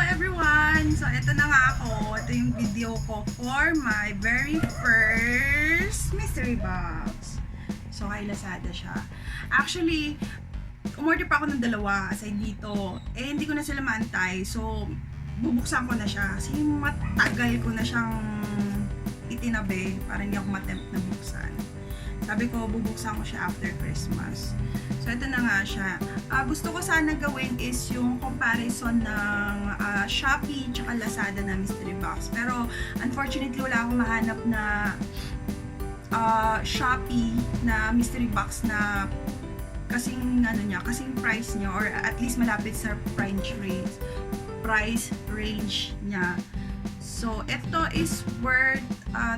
everyone! So, ito na nga ako. Ito yung video ko for my very first mystery box. So, kay Lazada siya. Actually, umorder pa ako ng dalawa aside dito. Eh, hindi ko na sila maantay. So, bubuksan ko na siya. Kasi matagal ko na siyang itinabi para hindi ako matempt na buksan. Sabi ko, bubuksan ko siya after Christmas. So, ito na nga siya. Gusto ko sana gawin is yung comparison ng Shopee tsaka Lazada na mystery box. Pero, unfortunately, wala akong mahanap na Shopee na mystery box na kasing, kasing price niya or at least malapit sa price range niya. So, ito is worth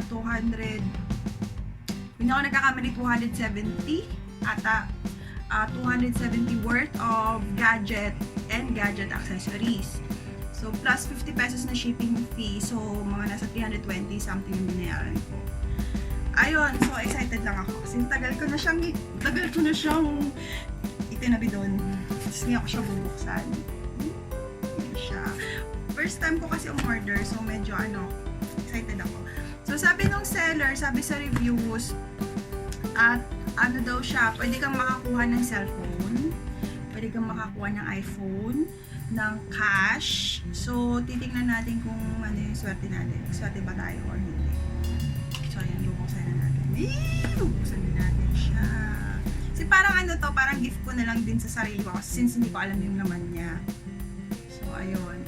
200, hindi ako nagkakamali, 270 ata. 270 worth of gadget and gadget accessories. So, plus 50 pesos na shipping fee. So, mga nasa 320 something yung binayaran ko. Ayun, so excited lang ako. Kasi tagal ko na siyang itinabi doon. Tapos ngayon ko siya bubuksan. Yan siya. First time ko kasi umorder, so medyo excited ako. So, sabi nung seller, sabi sa reviews, at ano daw siya, pwede kang makakuha ng cellphone, pwede kang makakuha ng iPhone, ng cash. So, titingnan natin kung ano yung swerte natin. Swerte ba tayo or hindi. So, ayan, bubuksan na natin. Bubuksan na natin siya. Kasi parang parang gift ko na lang din sa sarili ko since hindi ko alam yung laman niya. So, ayun.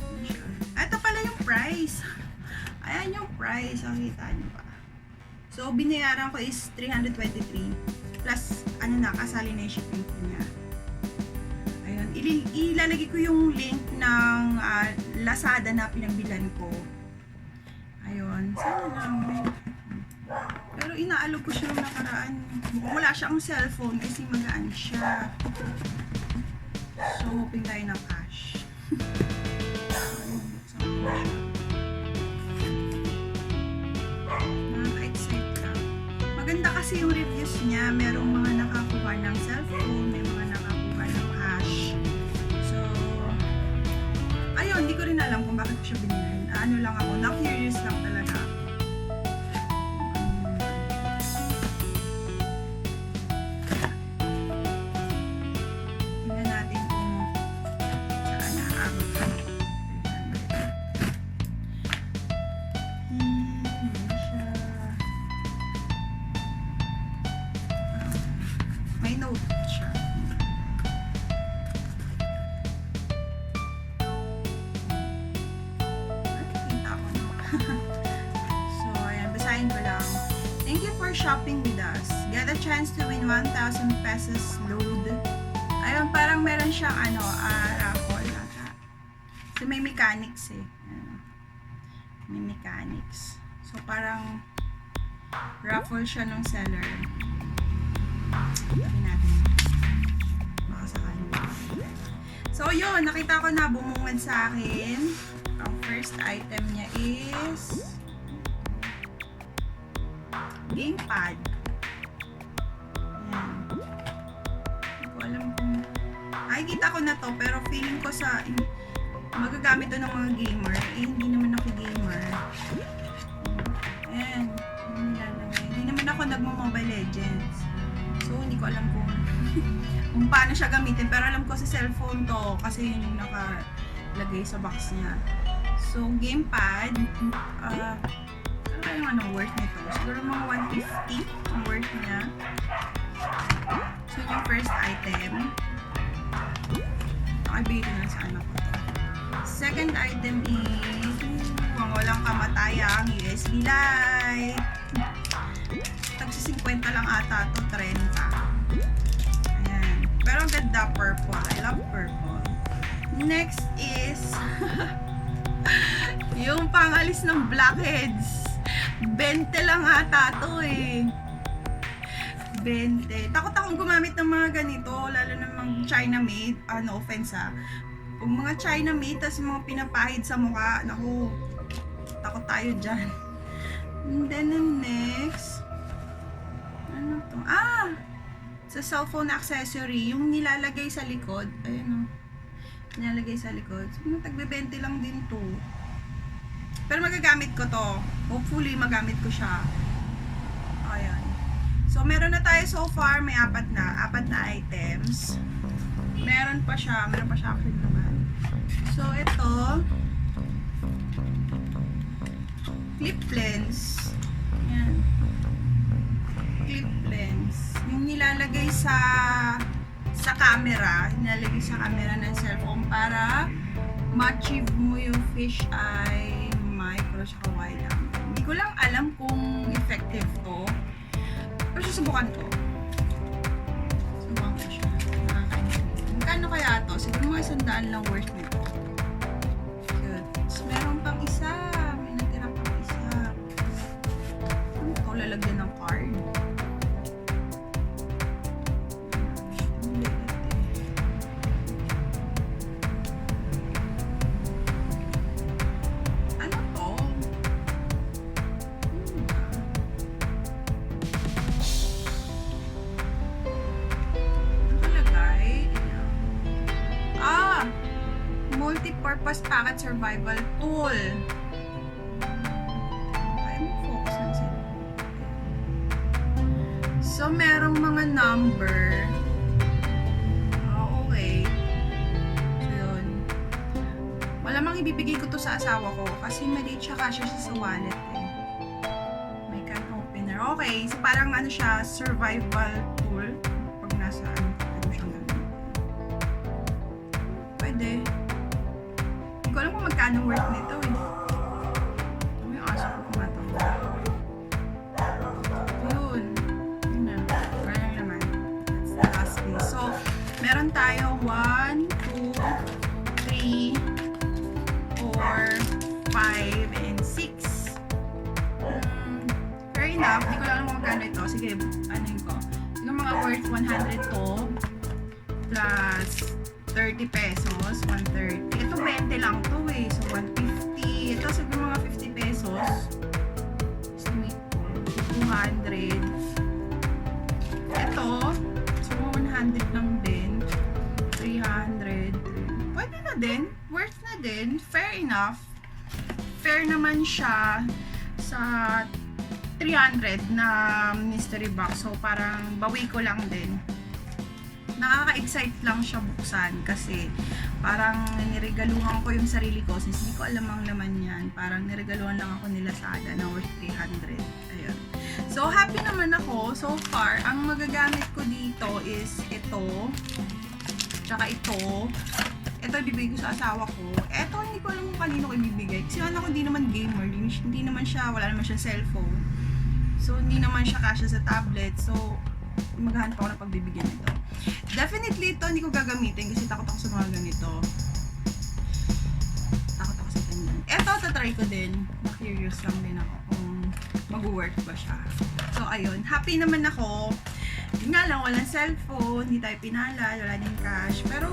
Ito pala yung price. Ayan yung price. Nakita niyo ba? So, binayaran ko is 323. Plus, kasali na yung shipping fee niya. Ayun. Ilalagay ko yung link ng Lazada na pinagbilan ko. Ayun. Sana lang. Pero inaalog ko siya ng nakaraan. Mukhang wala siyang cellphone kasi magaan siya. So, hoping tayo ng cash. Ayun. Nakaka-excite lang. Maganda kasi yung reviews niya. Merong mga nakakuha ng cellphone, may mga nakakuha ng cash. So, ayun, hindi ko rin alam kung bakit ko siya binili. Ano lang ako, na-curious lang talaga. Tingnan natin kung saan naaabot ka. May note siya. Nakikita ko na. So, ayan. Basahin ko lang. Thank you for shopping with us. Get a chance to win 1,000 pesos load. Ayun, parang meron siyang raffle ata. So, may mechanics eh. May mechanics. So, parang raffle siya ng seller. Sabi natin. Baka sakali. So, yun. Nakita ko na bumungad sa akin. Ang first item niya is gamepad. Ayan. Hindi ko alam kung nakikita ko na to, pero feeling ko magagamit to ng mga gamer. Eh, hindi naman ako gamer. Ayan. Hindi naman ako nagmo-Mobile Legends. So, hindi ko alam kung paano siya gamitin. Pero alam ko sa cellphone to kasi yun yung nakalagay sa box niya. So, gamepad. Ano yung worth nito? Siguro mga 150 ang worth niya. So, yun yung first item. Nakibigay ko na sa anak ko to. Second item is ang walang kamatayang USB light. Tagsi 50 lang ata to, 30. Ayan. Pero ang ganda, purple. I love purple. Next is yung pangalis ng blackheads. 20 lang ata to eh. 20. Takot akong gumamit ng mga ganito, lalo na mga China made. No offense ha. Kung mga China made, tas mga pinapahid sa mukha, naku, takot tayo dyan. And then the next, ano to? Sa cellphone accessory, yung nilalagay sa likod, ayun o. Nilalagay sa likod. So, tagbe-20 lang din to. Pero magagamit ko to. Hopefully, magamit ko siya. Ayan. So, meron na tayo so far. May apat na items. Meron pa siya actually naman. So, ito. Clip lens. Ayan. Clip lens. Yung nilalagay sa camera. Nilalagay sa camera ng cellphone para ma-achieve mo yung fish eye, micro, saka wide angle. Hindi ko lang alam kung effective to. Pero susubukan ko. Subukan ko siya. Nakakainis. Magkano kaya to? Siguro mga 100 lang worth nito. Good. So, meron pang isa. May natira pang isa. Ito, lalagyan ng card. Multi-purpose pocket survival tool. Ay, focus lang sila. So, merong mga number. Okay. So, yun. Malamang ibibigay ko to sa asawa ko kasi maliit siya kasya sa wallet eh. May can opener. Okay. So, parang ano siya, survival tool. Pag nasa ano siyang gamitin. Pwede. Hindi ko alam kung magkano worth nito eh. Ano yung aso ko kumatawa? Yun. Yun na. Ganyan naman. That's the last piece. So, meron tayo 1, 2, 3, 4, 5, and 6. Fair enough. Hindi ko lang alam kung magkano ito. Sige, ano yun ko. Yung mga worth 100 to plus 30 pesos, 130. Ito 20 lang to eh. So 150. Ito sabi mga 50 pesos. So 200. Ito, so 100 lang din. 300. Pwede na din. Worth na din. Fair enough. Fair naman siya sa 300 na mystery box. So parang bawi ko lang din. Nakaka-excite lang siya buksan kasi parang niregaluhan ko yung sarili ko since hindi ko alam ang laman yan. Parang niregaluhan lang ako ni Lazada na worth 300. Ayun. So, happy naman ako. So far, ang magagamit ko dito is ito. Tsaka ito. Ito ibibigay ko sa asawa ko. Ito, hindi ko alam kung kanino ko ibibigay. Kasi ako hindi naman gamer. Hindi naman siya, wala naman siya cellphone. So, hindi naman siya kasya sa tablet. So, maghahanap ako ng pagbibigyan nito. Definitely ito hindi ko gagamitin kasi takot ako sa mga ganito. Takot ako sa ganyan. Ito, tatry ko din. Na-curious lang din ako kung mag-work ba siya. So, ayun. Happy naman ako. Yun nga lang, walang cellphone, hindi tayo pinalad, wala din cash. Pero,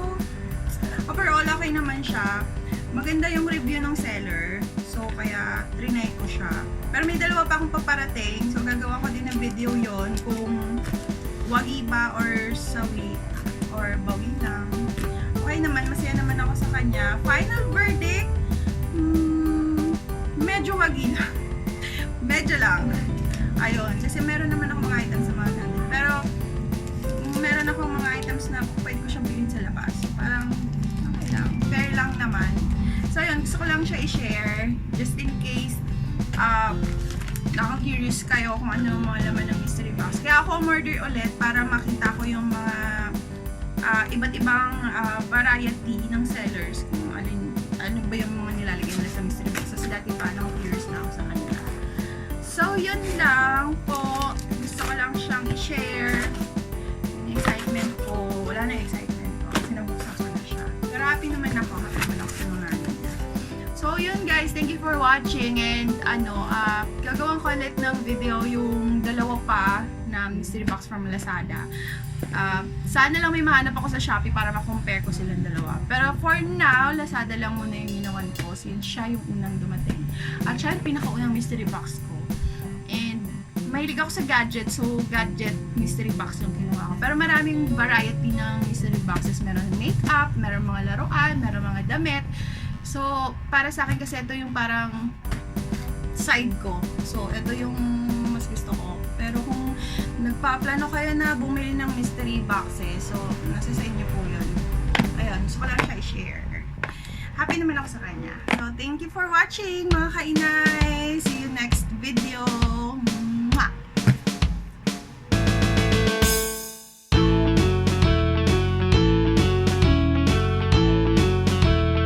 overall, okay naman siya. Maganda yung review ng seller. So, kaya, trinay ko siya. Pero may dalawa pa akong paparating. So, gagawa ko din ng video yon kung wagi ba or sawi or bawi lang. Okay naman, masaya naman ako sa kanya. Final verdict, medyo wagi lang. Medyo lang. Ayun, kasi meron naman ako mga items sa mga ganun. Pero, meron akong mga items na pwede ko siyang bilhin sa labas. Parang, okay lang. Fair lang naman. So, ayun, gusto ko lang siya i-share. Just in case, nakaka-curious kayo kung ano yung mga laman ng mystery box. Kaya ako umorder ulit para makita ko yung mga iba't ibang variety ng sellers. Kung ano ba yung mga nilalagay nila sa mystery box. So, dati pa, nakaka-curious na ako sa kanila. So, yun lang po. Gusto ko lang siyang i-share. Excitement ko. Wala na excitement ko. Kasi nabuksan ko na siya. Pero happy naman ako. Happy naman ako sa mga ano niya. So, yun guys. Thank you for watching. And, gagawin ko ulit ng video yung dalawa pa na mystery box from Lazada. Sana lang may mahanap ako sa Shopee para ma-compare ko silang dalawa. Pero for now, Lazada lang muna yung ginawan ko since siya yung unang dumating. At siya yung pinakaunang mystery box ko. And mahilig ako sa gadget, so gadget mystery box yung kinuha ko. Pero maraming variety ng mystery boxes. Meron make up, meron mga laruan, meron mga damit. So, para sa akin kasi ito yung parang side ko. So, ito yung mas gusto ko. Pero kung nagpaplano kayo na bumili ng mystery boxes, so, nasa sa inyo po yun. Ayun, gusto ko lang siya i-share. Happy naman ako sa kanya. So, thank you for watching, mga kainay. See you next video.